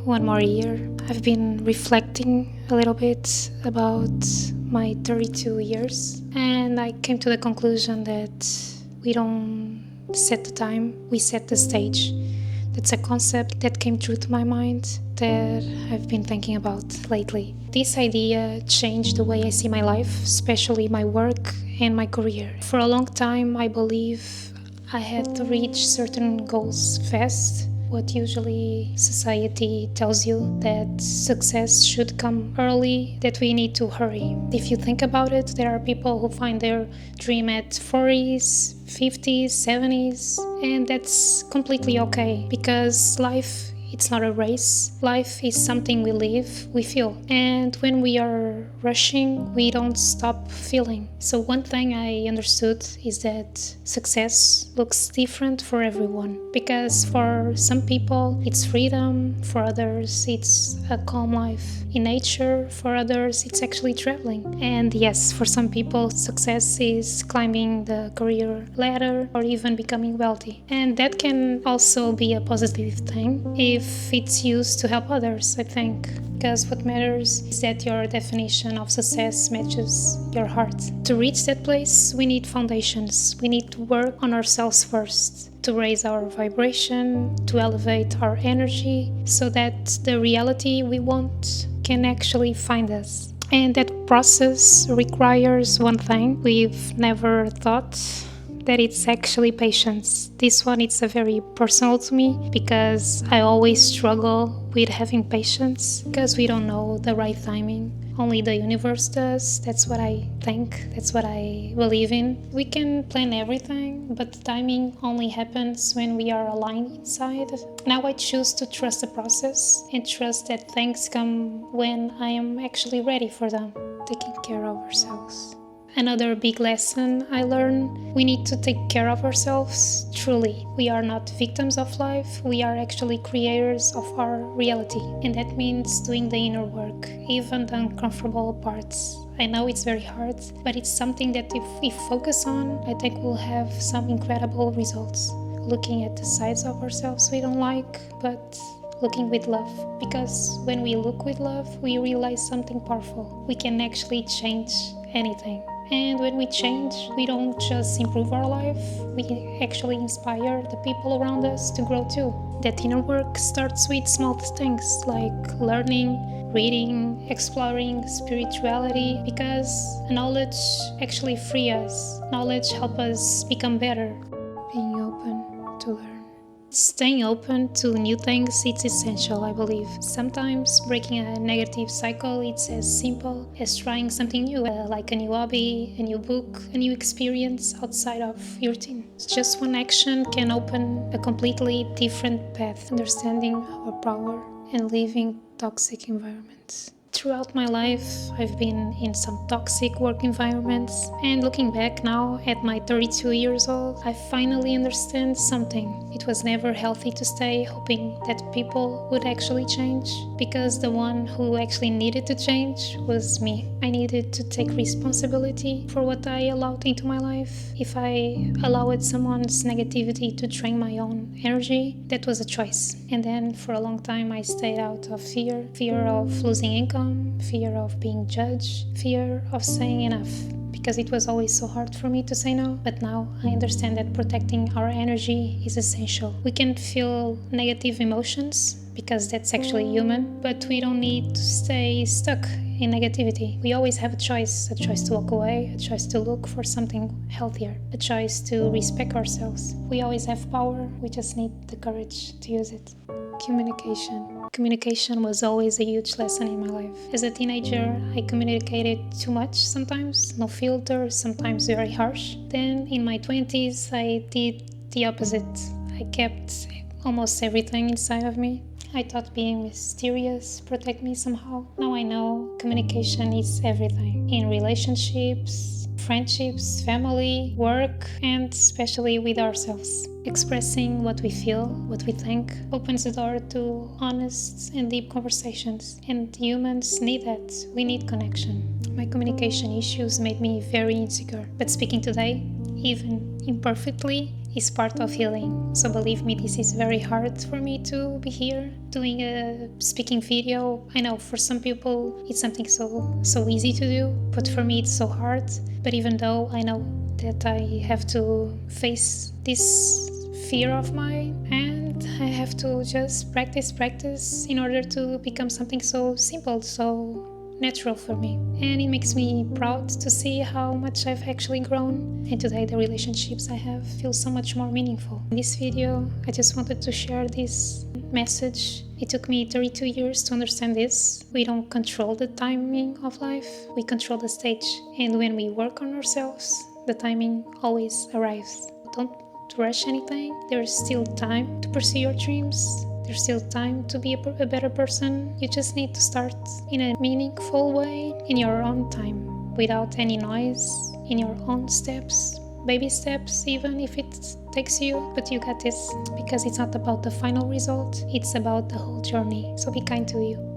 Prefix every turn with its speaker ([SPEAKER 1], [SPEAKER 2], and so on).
[SPEAKER 1] one more year. I've been reflecting a little bit about my 32 years, and I came to the conclusion that we don't set the time, we set the stage. That's a concept that came true to my mind that I've been thinking about lately. This idea changed the way I see my life, especially my work and my career. For a long time, I believe I had to reach certain goals fast. What usually society tells you that success should come early, that we need to hurry. If you think about it, there are people who find their dream at 40s, 50s, 70s, and that's completely okay because life, it's not a race. Life is something we live, we feel. And when we are rushing, we don't stop feeling. So one thing I understood is that success looks different for everyone. Because for some people, it's freedom. For others, it's a calm life in nature. For others, it's actually traveling. And yes, for some people, success is climbing the career ladder or even becoming wealthy. And that can also be a positive thing if it's used to help others, I think. Because what matters is that your definition of success matches your heart. To reach that place, we need foundations. We need to work on ourselves first, to raise our vibration, to elevate our energy, so that the reality we want can actually find us. And that process requires one thing we've never thought, that it's actually patience. This one, it's a very personal to me because I always struggle with having patience because we don't know the right timing. Only the universe does. That's what I think. That's what I believe in. We can plan everything, but the timing only happens when we are aligned inside. Now I choose to trust the process and trust that things come when I am actually ready for them. Taking care of ourselves. Another big lesson I learned, we need to take care of ourselves, truly. We are not victims of life, we are actually creators of our reality. And that means doing the inner work, even the uncomfortable parts. I know it's very hard, but it's something that if we focus on, I think we'll have some incredible results. Looking at the sides of ourselves we don't like, but looking with love. Because when we look with love, we realize something powerful. We can actually change anything. And when we change, we don't just improve our life, we actually inspire the people around us to grow too. That inner work starts with small things like learning, reading, exploring spirituality, because knowledge actually frees us. Knowledge helps us become better. Being open to learn. Staying open to new things, it's essential, I believe. Sometimes breaking a negative cycle, it's as simple as trying something new, like a new hobby, a new book, a new experience outside of your routine. Just one action can open a completely different path, understanding our power and leaving toxic environments. Throughout my life, I've been in some toxic work environments, and looking back now at my 32 years old, I finally understand something. It was never healthy to stay hoping that people would actually change, because the one who actually needed to change was me. I needed to take responsibility for what I allowed into my life. If I allowed someone's negativity to drain my own energy, that was a choice. And then for a long time I stayed out of fear of losing income, fear of being judged, fear of saying enough, because it was always so hard for me to say no. But now I understand that protecting our energy is essential. We can feel negative emotions because that's actually human, but we don't need to stay stuck in negativity. We always have a choice to walk away, a choice to look for something healthier, a choice to respect ourselves. We always have power, we just need the courage to use it. Communication. Communication was always a huge lesson in my life. As a teenager, I communicated too much sometimes, no filter, sometimes very harsh. Then in my 20s, I did the opposite. I kept almost everything inside of me. I thought being mysterious protect me somehow. Now I know communication is everything. In relationships, friendships, family, work, and especially with ourselves. Expressing what we feel, what we think, opens the door to honest and deep conversations. And humans need that. We need connection. My communication issues made me very insecure. But speaking today, even imperfectly, is part of healing. So believe me, this is very hard for me to be here doing a speaking video. I know for some people it's something so easy to do, but for me it's so hard. But even though I know that I have to face this fear of mine, and I have to just practice in order to become something so simple, so natural for me. And it makes me proud to see how much I've actually grown, and today the relationships I have feel so much more meaningful. In this video, I just wanted to share this message. It took me 32 years to understand this. We don't control the timing of life, we control the stage. And when we work on ourselves, the timing always arrives. Don't rush anything. There's still time to pursue your dreams. There's still time to be a better person. You just need to start in a meaningful way, in your own time, without any noise, in your own steps, baby steps, even if it takes you, but you got this, because it's not about the final result, it's about the whole journey. So be kind to you.